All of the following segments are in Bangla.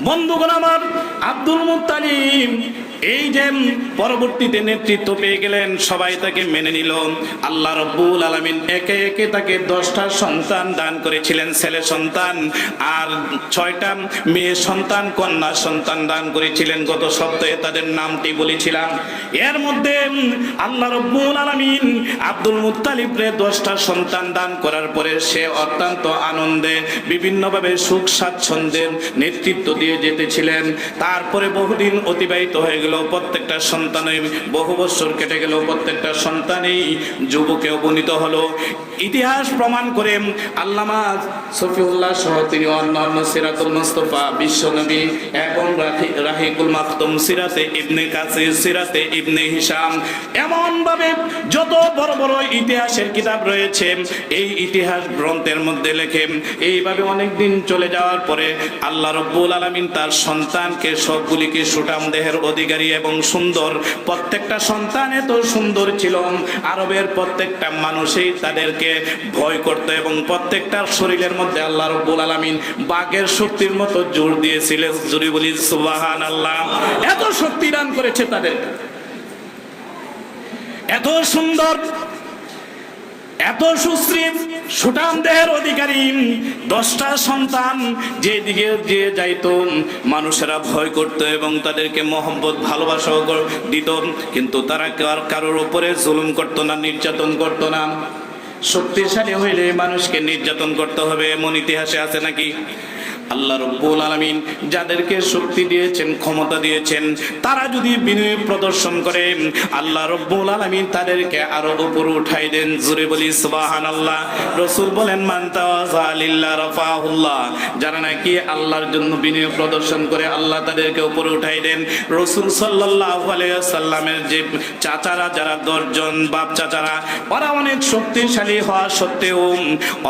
বন্ধুগণ আমার, আব্দুল মুত্তালিব এই যে পরবর্তীতে নেতৃত্ব পেয়ে গেলেন, সবাই তাকে মেনে নিল। আল্লাহ রাব্বুল আলামিন একে একে তাকে 10টা সন্তান দান করেছিলেন, ছেলে সন্তান, আর 6টা মেয়ে সন্তান, কন্যা সন্তান দান করেছিলেন। গত সপ্তাহে তাদের নামটি বলেছিলাম। এর মধ্যে আল্লাহ রাব্বুল আলামিন আব্দুল মুত্তালিবকে 10টা সন্তান দান করার পরে সে অত্যন্ত আনন্দে বিভিন্নভাবে সুখ স্বাচ্ছন্দ্যের নেতৃত্ব দিয়ে যেতেছিলেন। তারপরে বহুদিন অতিবাহিত হয়ে গেল, প্রত্যেকটা সন্তানই বহু বছর কেটে গেল, প্রত্যেকটা সন্তানই যুবকে উপনীত হলো। ইতিহাস প্রমাণ করে আল্লামা শফিউল্লাহ সহ তিনি অন্যান্য সিরাতুল মুস্তাফা, বিশ্বনবী এবং রাহিকুল মাকতুম, সিরাতে ইবনে কাসির, সিরাতে ইবনে হিশাম, এমন ভাবে যত বড় বড় ইতিহাসের কিতাব রয়েছে এই ইতিহাস গ্রন্থের মধ্যে লেখে। এইভাবে অনেক দিন চলে যাওয়ার পরে আল্লাহ রাব্বুল আলামিন তার সন্তানকে সবগুলিকে সুঠাম দেহের অধিকারী এবং সুন্দর, প্রত্যেকটা সন্তান এত সুন্দর ছিল, আরবের প্রত্যেকটা মানুষই তাদেরকে ভয় করত এবং প্রত্যেকটার শরীরের মধ্যে আল্লাহ রাব্বুল আলামিন বাঘের শক্তির মতো জোর দিয়েছিলেন। জোরে বলি সুবহানাল্লাহ। এত শক্তি দান করেছে তাদের, এত সুন্দর, এত সুশ্রী, সুঠাম দেহের অধিকারী 10টা সন্তান। যেদিকে যে যাইতো মানুষেরা ভয় করত এবং তাদেরকে মহব্বত ভালোবাসাও দিত, কিন্তু তারা কারোর উপরে জুলুম করতো না, নির্যাতন করতো না। শক্তিশালী হইলে মানুষকে নির্যাতন করতে হবে এমন ইতিহাসে আছে নাকি? আল্লাহ রাব্বুল আলামিন যাদেরকে শক্তি দিয়েছেন, ক্ষমতা দিয়েছেন, তারা যদি বিনয় প্রদর্শন করে আল্লাহ রাব্বুল আলামিন তাদেরকে আরো উপরে উঠাই দেন। জোরে বলি সুবহানাল্লাহ। রাসূল বলেন, মান তাওয়াযা লিল্লাহ রাফাহুল্লাহ, যারা নাকি আল্লাহর জন্য বিনয় প্রদর্শন করে আল্লাহ তাদেরকে উপরে উঠাই দেন। রাসূল সাল্লাল্লাহু আলাইহি ওয়াসাল্লামের যে চাচারা, যারা 10 জন বাপ চাচারা, ওরা অনেক শক্তিশালী হওয়া সত্ত্বেও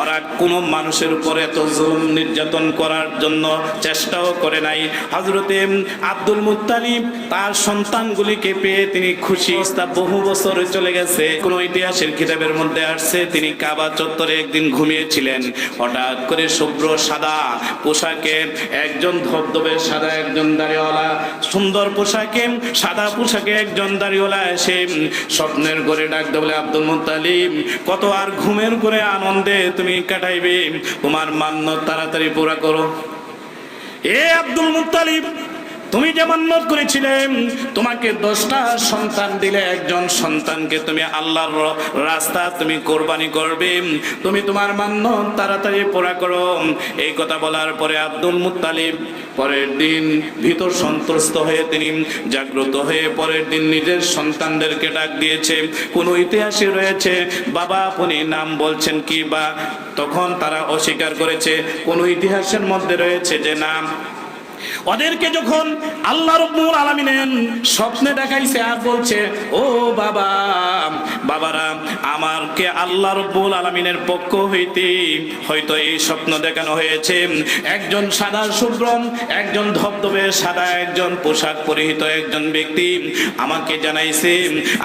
ওরা কোনো মানুষের উপরে এত জুলুম নির্যাতন করার জন্য চেষ্টাও করে নাই। হযরতে আব্দুল মুত্তালিব তার সন্তানগুলিকে পেয়ে তিনি খুশি। তা বহু বছর চলে গেছে, কোন ইতিহাসের কিতাবের মধ্যে আসছে তিনি কাবা চত্বরে একদিন ঘুমিয়েছিলেন। হঠাৎ করে শুভ্র সাদা পোশাকে একজন ধবধবে সাদা একজন দাড়িওয়ালা, সুন্দর পোশাকে সাদা পোশাকে একজন দাড়িওয়ালা এসে স্বপ্নের ঘরে ডাকতে বলে, আব্দুল মুত্তালিব, কত আর ঘুমের ঘরে আনন্দে তুমি কাটাইবে, তোমার মান্যত তাড়াতাড়ি পুরা করো। এ আব্দুল মুত্তালিব, তুমি যে মান্যত করেছিলে তোমাকে 10টা সন্তান দিলে, একজন সন্তানকে তুমি আল্লাহর রাস্তা তুমি কোরবানি করবে, তুমি তোমার মান্যত তাড়াতাড়ি পুরা করো। এই কথা বলার পরে আব্দুল মুত্তালিব পরের দিন ভীত সন্ত্রস্ত হয়ে তিনি জাগ্রত হয়ে পরের দিন নিজের সন্তানদেরকে ডাক দিয়েছে। কোন ইতিহাসে রয়েছে বাবা আপনি নাম বলছেন কি, বা তখন তারা অস্বীকার করেছে। কোন ইতিহাসের মধ্যে রয়েছে যে নাম ওদেরকে যখন আল্লাহ রাব্বুল আলামিন স্বপ্নে দেখাইছে আর বলছে, ও বাবা, বাবারা, আমারকে আল্লাহ রাব্বুল আলামিনের পক্ষ হইতে হয়তো এই স্বপ্ন দেখানো হয়েছে। একজন সাদা শুভ্র, একজন ধবধবে সাদা একজন পোশাক পরিহিত একজন ব্যক্তি আমাকে জানাইছে,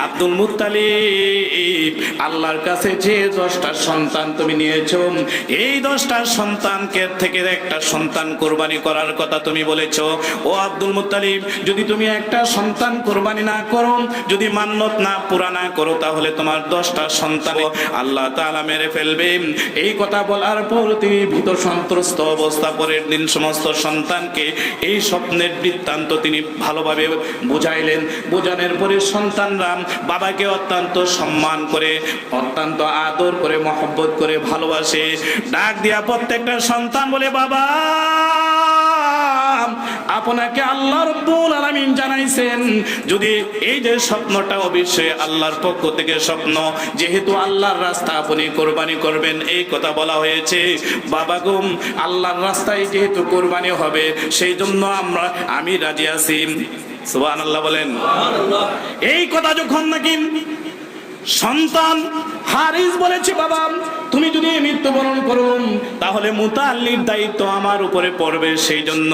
আব্দুল মুত্তালিব, আল্লাহর কাছে যে 10টা সন্তান তুমি নিয়েছো, এই 10টা সন্তানকে থেকে একটা সন্তান কোরবানি করার কথা তুমি বলেছো। ও আব্দুল মুত্তালিব, যদি তুমি একটা সন্তান কোরবানি না করো, যদি মান্যত না পুরা না করো, তাহলে তোমার 10টা সন্তান আল্লাহ তাআলা মেরে ফেলবে। এই কথা বলার পর তিনি ভীত সন্ত্রস্ত অবস্থা পরের দিন সমস্ত সন্তানকে এই স্বপ্নের বৃত্তান্ত তিনি ভালোভাবে বুঝাইলেন। বোঝানোর পরে সন্তানরা বাবাকে অত্যন্ত সম্মান করে, অত্যন্ত আদর করে, মহব্বত করে, ভালোবাসে। ডাক দিয়া প্রত্যেকটা সন্তান বলে, বাবা, আপনাকে আল্লাহ রাব্বুল আলামিন জানাইছেন যদি এই যে স্বপ্নটা অবশ্যই আল্লাহর পক্ষ থেকে স্বপ্ন, যেহেতু আল্লাহর রাস্তা আপনি কোরবানি করবেন এই কথা বলা হয়েছে। বাবা গো, আল্লাহর রাস্তায় যেহেতু কোরবানি হবে সেই জন্য আমি রাজি আছি। সুবহানাল্লাহ বলেন। এই কথা যখন নাকি সন্তান হারিস বলেছে, বাবা তুমি যদি মৃত্যুবরণ করো তাহলে মুতাল্লির দায়িত্ব আমার উপরে পড়বে, সেই জন্য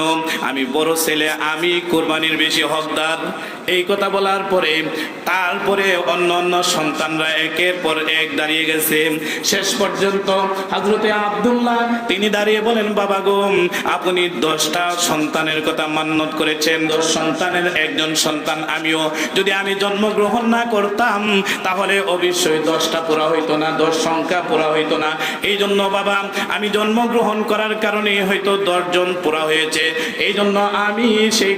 আমি বড় ছেলে, আমি কোরবানির বেশি হকদার। এই কথা বলার পরে তারপরে অন্য অন্য সন্তানরা একের পর এক দাঁড়িয়ে গেছে। শেষ পর্যন্ত হযরতে আব্দুল্লাহ তিনি দাঁড়িয়ে বলেন, বাবা গো, আপনি 10টা সন্তানের কথা মান্যত করেছেন, 10 সন্তানের একজন সন্তান আমিও। যদি আমি জন্মগ্রহণ না করতাম তাহলে অবশ্যই 10টা পুরা হইতো না, 10 সংখ্যা পুরা হইতো না। এই জন্য বাবা আমি জন্মগ্রহণ করার কারণে হয়তো 10 জন পুরা হয়েছে। এই জন্য আমি সেই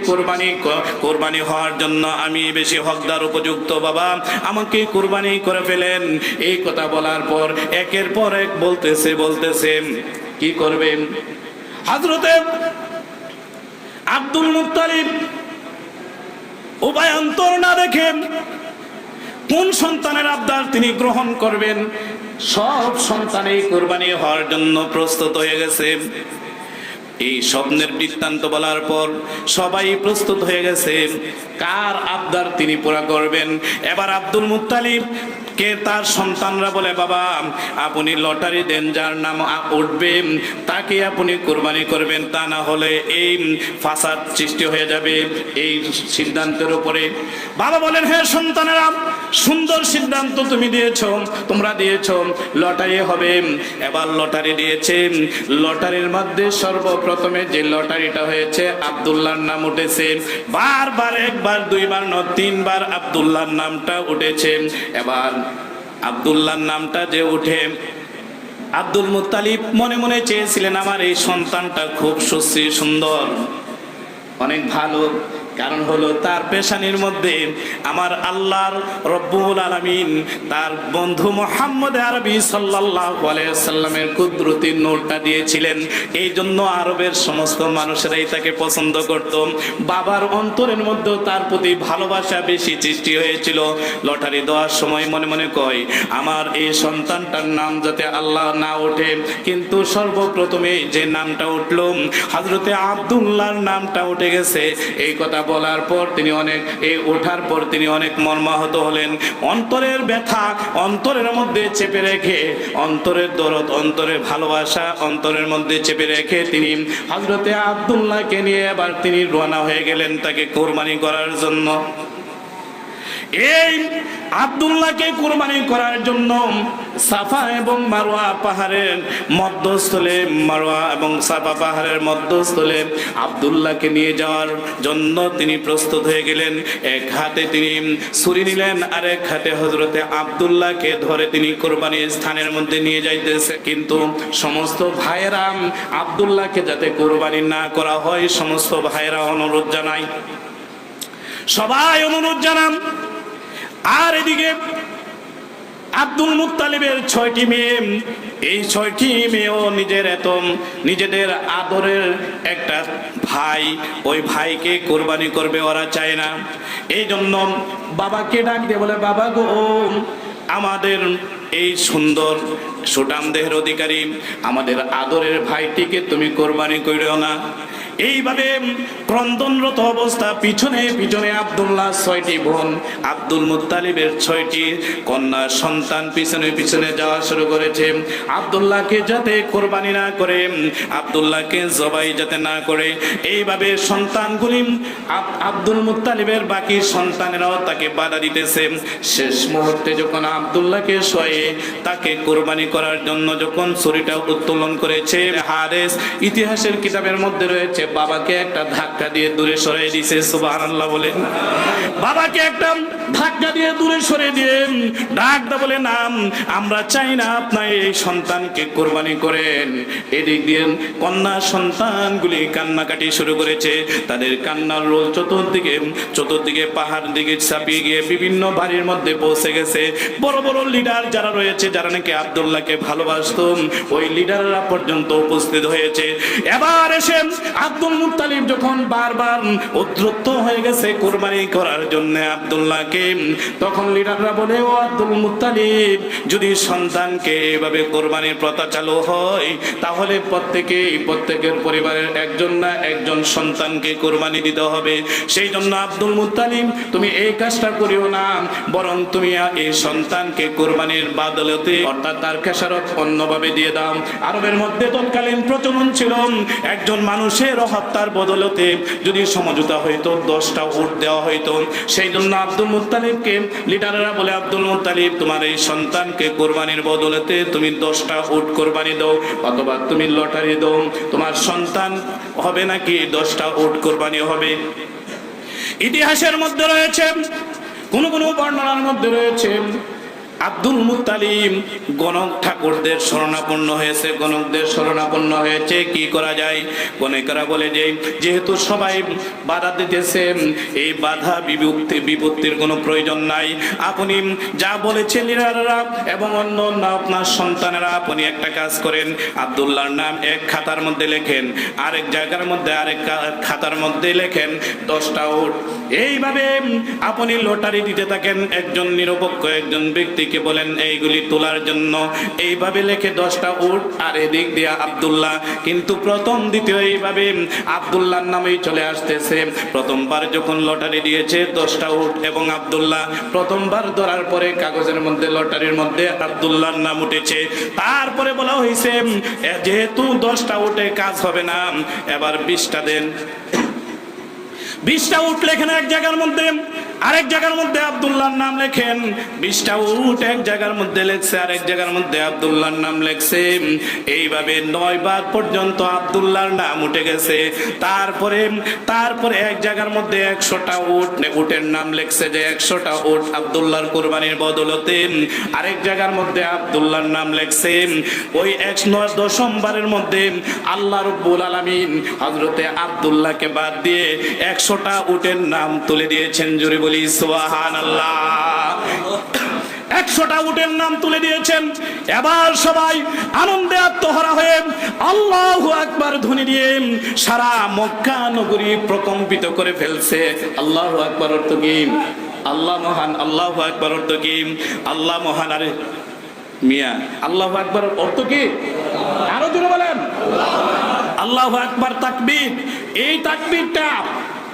কোরবানি হওয়ার জন্য আমি বেশি হকদার, উপযুক্ত। বাবা আমাকে কোরবানি করে ফেলেন। এই কথা বলার পর একের পর এক বলতেছে কি করবে। হযরতে আব্দুল মুত্তালিব উভয়ান্তর না দেখে কোন সন্তানের আবদার তিনি গ্রহণ করবেন, সব সন্তানই কোরবানি হওয়ার জন্য প্রস্তুত হয়ে গেছে। এই স্বপ্নের বৃত্তান্ত বলার পর সবাই প্রস্তুত হয়ে গেছে কার আবদার তিনি পুরা করবেন। এবার আব্দুল মুত্তালিব কে তার সন্তানরা বলে, বাবা আপনি লটারি দেন, যার নাম উঠবে তাকে আপনি কোরবানি করবেন, তা না হলে এই ফাসাদ সৃষ্টি হয়ে যাবে এই সিদ্ধান্তের উপরে। বাবা বলেন, হ্যাঁ সন্তানেরা, সুন্দর সিদ্ধান্ত তোমরা দিয়েছো, লটারি হবে। এবার লটারি দিয়েছে, লটারির মধ্যে সর্বপ্রথমে যে লটারিটা হয়েছে আব্দুল্লাহর নাম উঠেছে। বারবার, একবার, দুইবার, 3বার আব্দুল্লাহর নামটা উঠেছে। এবার আব্দুল্লাহর নামটা যে উঠে, আব্দুল মুত্তালিব মনে মনে চেয়েছিলেন আমার এই সন্তানটা খুব সুশ্রী, সুন্দর, অনেক ভালো। কারণ হলো তার পেশানির মধ্যে আমার আল্লাহর রব্বুল আলামিন তার বন্ধু মুহাম্মদ আরবি সাল্লাল্লাহু আলাইহি সাল্লামের কুদরতি নূরটা দিয়েছিলেন। এই জন্য আরবের সমস্ত মানুষেরাই তাকে পছন্দ করত। বাবার অন্তরের মধ্যে তার প্রতি ভালোবাসা বেশি সৃষ্টি হয়েছিল। লটারি দেওয়ার সময় মনে মনে কয়, আমার এই সন্তানটার নাম যাতে আল্লাহ না ওঠে, কিন্তু সর্বপ্রথমে যে নামটা উঠল হযরতে আব্দুল্লাহর নামটা উঠে গেছে। এই কথা বলার পর ওঠার পর তিনি অনেক মর্মাহত হলেন। অন্তরের ব্যথা অন্তরের মধ্যে চেপে রেখে, অন্তরের দরদ, অন্তরের ভালোবাসা অন্তরের মধ্যে চেপে রেখে তিনি হযরতে আব্দুল্লাহকে নিয়ে এবার তিনি রওনা হয়ে গেলেন তাকে কোরবানি করার জন্য। এই আব্দুল্লাহকে কুরবানি করার জন্য সাফা এবং মারওয়া পাহাড়ের মধ্যস্থলে, মারওয়া এবং সাফা পাহাড়ের মধ্যস্থলে আব্দুল্লাহকে নিয়ে যাওয়ার জন্য তিনি প্রস্তুত হয়ে গেলেন। এক হাতে তিনি ছুরি নিলেন, আর এক হাতে হযরতে আব্দুল্লাহকে ধরে তিনি কোরবানির স্থানের মধ্যে নিয়ে যাইতেছে। কিন্তু সমস্ত ভাইয়েরা আব্দুল্লাহকে যাতে কোরবানি না করা হয়, সমস্ত ভাইয়েরা অনুরোধ জানায়, সবাই অনুরোধ জানান। আর এদিকে আব্দুল মুত্তালিবের 6টি মেয়ে, এই 6টি মেয়েও নিজেদের আদরের একটা ভাই, ওই ভাইকে কোরবানি করবে, ওরা চায় না। এই জন্য বাবাকে ডাক দিয়ে বলে, বাবা গো, আমাদের এই সুন্দর সুঠাম দেহের অধিকারী আমাদের আদরের ভাইটিকে তুমি কোরবানি করিও না। এইভাবে ক্রন্দনরত অবস্থা, পিছনে পিছনে আব্দুল্লাহ 6টি বোন, আব্দুল মুত্তালিবের 6টি কন্যা সন্তান পিছনে পিছনে যাওয়া শুরু করেছে। আব্দুল্লাহকে যাতে কোরবানি না করে, আব্দুল্লাহকে জবাই যাতে না করে, এইভাবে সন্তানগুলি আব্দুল মুত্তালিবের বাকি সন্তানেরাও তাকে বাধা দিতেছে। শেষ মুহূর্তে যখন আব্দুল্লাহকে শোয়ে তাকে কোরবানি করার জন্য যখন ছুরিটা উত্তোলন করেছে, হারেস ইতিহাসের কিতাবের মধ্যে রয়েছে বাবাকে একটা ধাক্কা দিয়ে দূরে সরিয়ে দিয়েছে। সুবহানাল্লাহ বলেন। বাবাকে একটা ধাক্কা দিয়ে দূরে সরিয়ে দিয়ে ডাক দা বলে, না, আমরা চাই না আপনার এই সন্তানকে কোরবানি করেন। এদিক দিয়ে কন্যা সন্তানগুলি কান্নাকাটি শুরু করেছে। তাদের কান্নার রোল চতুর্দিকে পাহাড় দিকে ছাপিয়ে গিয়ে বিভিন্ন বাড়ির মধ্যে পৌঁছে গেছে। বড় বড় লিডার যারা রয়েছে, যারা নাকি আব্দুল্লাহকে ভালোবাসত, ওই লিডাররা পর্যন্ত উপস্থিত হয়েছে। এবার এসে আব্দুল মুত্তালিব যখন বারবার উদ্যত হয়ে গেছে কুরবানি করার জন্য আব্দুল্লাহকে, তখন লিডাররা বলে, ও আব্দুল মুত্তালিব, যদি সন্তানকে এভাবে কুরবানির প্রথা চালু হয় তাহলে প্রত্যেকের পরিবারের একজন না একজন সন্তানকে কুরবানি দিতে হবে। সেই জন্য আব্দুল মুত্তালিব, তুমি এই কাজটা করিও না, বরং তুমি এই সন্তানকে কুরবানির বদলতে অর্থাৎ তার খেসারত অন্যভাবে দিয়ে দাও। আরবের মধ্যে তৎকালীন প্রচলন ছিল একজন মানুষের হত্যার বদলতে যদি সমঝোতা হইতো 10টা উট দেওয়া হইতো। সেই জন্য আব্দুল মুত্তালিবকে লিডাররা বলে, আব্দুল মুত্তালিব, তোমার এই সন্তানকে কোরবানির বদলতে তুমি 10টা উট কোরবানি দাও, অথবা তুমি লটারি দাও, তোমার সন্তান হবে নাকি 10টা উট কোরবানি হবে। ইতিহাসের মধ্যে রয়েছে, কোন কোন বর্ণনার মধ্যে রয়েছে আব্দুল মুত্তালিব গণক ঠাকুরদের শরণাপন্ন হয়েছে, গণকদের শরণাপন্ন হয়েছে। কি করা যায়? গণকেরা বলে যে যেহেতু সবাই বাধা দিতেছে, এই বাধা বিপত্তির কোনো প্রয়োজন নাই, আপনি যা বলেছেন লিডাররা এবং অন্য আপনার সন্তানেরা, আপনি একটা কাজ করেন, আব্দুল্লাহর নাম এক খাতার মধ্যে লেখেন, আরেক জায়গার মধ্যে আরেক খাতার মধ্যে লেখেন 10টা উট। এইভাবে আপনি লটারি দিতে থাকেন, একজন নিরপেক্ষ একজন ব্যক্তি বলেন এইগুলি তোলার জন্য, এইভাবে লেখে 10টা উট, আর এদিক দিয়ে আব্দুল্লাহ। কিন্তু প্রথম দ্বিতীয় এইভাবে আব্দুল্লাহর নামেই চলে আসতেছে। প্রথমবার যখন লটারি দিয়েছে 10টা উট এবং আব্দুল্লাহ, প্রথমবার ধরার পরে কাগজের মধ্যে লটারির মধ্যে আব্দুল্লাহর নাম উঠেছে। তারপরে বলা হয়েছে যেহেতু 10টা উটে কাজ হবে না, এবার 20টা দেন। 20টা উট লেখেন এক জায়গার মধ্যে, আরেক জায়গার মধ্যে আব্দুল্লাহর নাম লেখেন। 20টা উট এক জায়গার মধ্যে লেখছে, আরেক জায়গার মধ্যে আব্দুল্লাহর নাম লেখছে। এইভাবে 9 বার পর্যন্ত আব্দুল্লাহর নাম উঠে গেছে। তারপরে এক জায়গার মধ্যে 100টা উটের নাম লেখছে, যে 100টা উট আব্দুল্লাহর কুরবানির বদলতে। আরেক জায়গার মধ্যে আব্দুল্লাহর নাম লেখছে। ওই 110বারের মধ্যে আল্লাহ রাব্বুল আলামিন হযরতে আব্দুল্লাহকে বাদ দিয়ে 100টা উটের নাম তুলে দিয়েছেন। জোরে বলি সুবহানাল্লাহ। 100টা উটের নাম তুলে দিয়েছেন। এবার সবাই আনন্দে আত্মহারা হয়ে আল্লাহু আকবার ধ্বনি দিয়ে সারা মক্কা নগরী প্রকম্পিত করে ফেলছে। আল্লাহু আকবার অর্থ কি? আল্লাহ মহান। আল্লাহু আকবার অর্থ কি? আল্লাহ মহান। আরে মিয়া, আল্লাহু আকবার অর্থ কি? আরো জোরে বলেন। আল্লাহু আকবার তাকবীর। এই তাকবীরটা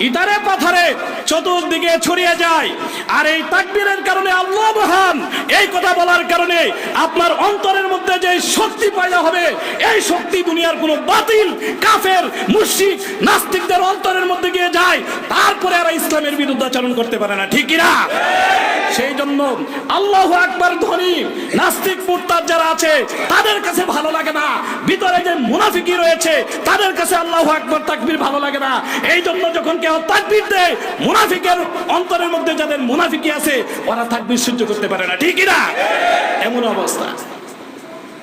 ইতারে পাথরে চতুর্দিকে ছড়িয়ে যায়, আর এই তাকবীরের কারণে আল্লাহ মহান এই কথা বলার কারণে আপনার অন্তরের মধ্যে যে শক্তি পয়দা হবে, এই শক্তি দুনিয়ার কোনো বাতিল কাফের মুশরিক নাস্তিকদের অন্তরের মধ্যে গিয়ে যায়, তারপরে আর ইসলামের বিরুদ্ধাচরণ করতে পারে না। ঠিক কি না? সেই জন্য আল্লাহু আকবার ধ্বনি নাস্তিক মুরতাদ যারা আছে তাদের কাছে ভালো লাগে না, ভিতরে যে মুনাফিকি রয়েছে তাদের কাছে আল্লাহু আকবার তাকবীর ভালো লাগে না। এই জন্য যখন কেউ তাকবীর দেয়, মুনাফিকের অন্তরের মধ্যে যাদের মুনাফিকি আছে ওরা তাকবীর সহ্য করতে পারে না। ঠিক কি না? এমন অবস্থা।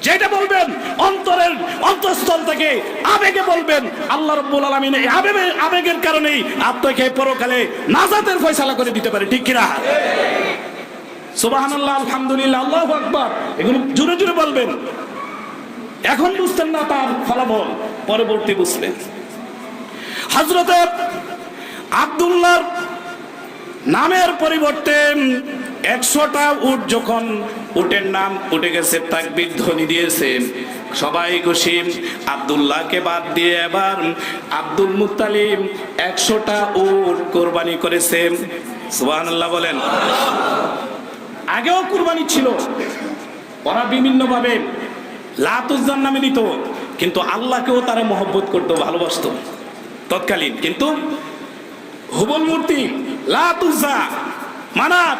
যেটা বলবেন অন্তরের অন্তঃস্থল থেকে আবেগে বলবেন, আল্লাহ রাব্বুল আলামিন এই আবেগের কারণেই আপনাকে পরকালে নাজাতের ফয়সালা করে দিতে পারে। ঠিক কি না? সুবহানাল্লাহ, আলহামদুলিল্লাহ, আল্লাহু আকবার, এগুলো জোরে জোরে বলবেন। এখন বুঝতেন না তার ফলাফল, পরবর্তী বুঝলেন। হযরতে আব্দুল্লাহর নামের পরিবর্তে 100টা উট যখন উটের নাম উঠে গেছে, তাকবীর ধ্বনি দিয়েছে, সবাই খুশি। আব্দুল্লাহকে বাদ দিয়ে এবার আব্দুল মুত্তালিব 100টা উট কোরবানি করেছে। সুবহানাল্লাহ বলেন। আগেও কুরবানি ছিল, ওরা বিভিন্ন ভাবে লাত উজ্জার নামে দিত, কিন্তু আল্লাহকেও তারা মহব্বত করতো, ভালোবাসতো তৎকালীন। কিন্তু হুবল মূর্তি, লাত উজ্জা, মানাত,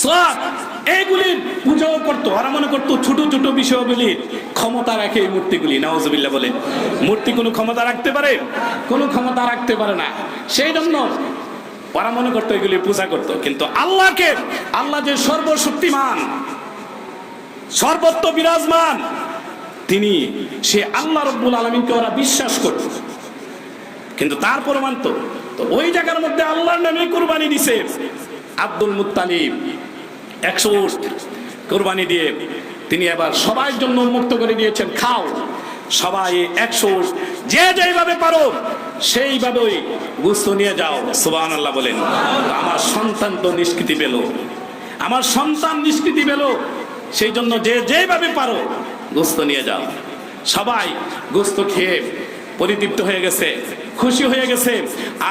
সাত, এইগুলি পূজা করতো। ওরা মনে করতো ছোট ছোট বিষয়গুলি ক্ষমতা রাখে এই মূর্তিগুলি। নাউজুবিল্লাহ বলে। মূর্তি কোনো ক্ষমতা রাখতে পারে? কোনো ক্ষমতা রাখতে পারে না। সেই জন্য ওরা মনে করতো এগুলি পূজা করতো। কিন্তু আল্লাহকে, আল্লাহ যে সর্বশক্তিমান, সর্বত্র বিরাজমান, তিনি সে আল্লাহ রাব্বুল আলামিনকে ওরা বিশ্বাস করত। কিন্তু তারপর মানত। তো ওই জায়গার মধ্যে আল্লাহর নামে কুরবানি দিছে আব্দুল মুত্তালিব। 100 কুরবানি দিয়ে তিনি এবার সবার জন্য উন্মুক্ত করে দিয়েছেন, খাও। সবাই 100 যে যেভাবে পারো সেইভাবে ওই গোশত নিয়ে যাও। সুবহানাল্লাহ বলেন। আমার সন্তান তো নিষ্কৃতি পেল, আমার সন্তান নিষ্কৃতি পেল, সেই জন্য যে যেভাবে পারো গোশত নিয়ে যাও। সবাই গোশত খেয়ে পরিতৃপ্ত হয়ে গেছে, খুশি হয়ে গেছে,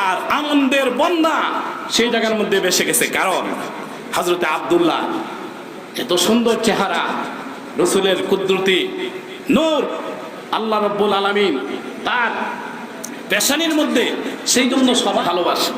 আর আনন্দের বন্যা সেই জায়গার মধ্যে ভেসে গেছে। কারণ হযরতে আব্দুল্লাহ এত সুন্দর চেহারা, রসুলের কুদরতি নূর, আল্লাহ রাব্বুল আলামিন তার পেশানির মধ্যে, সেই জন্য সবাই ভালোবাসে।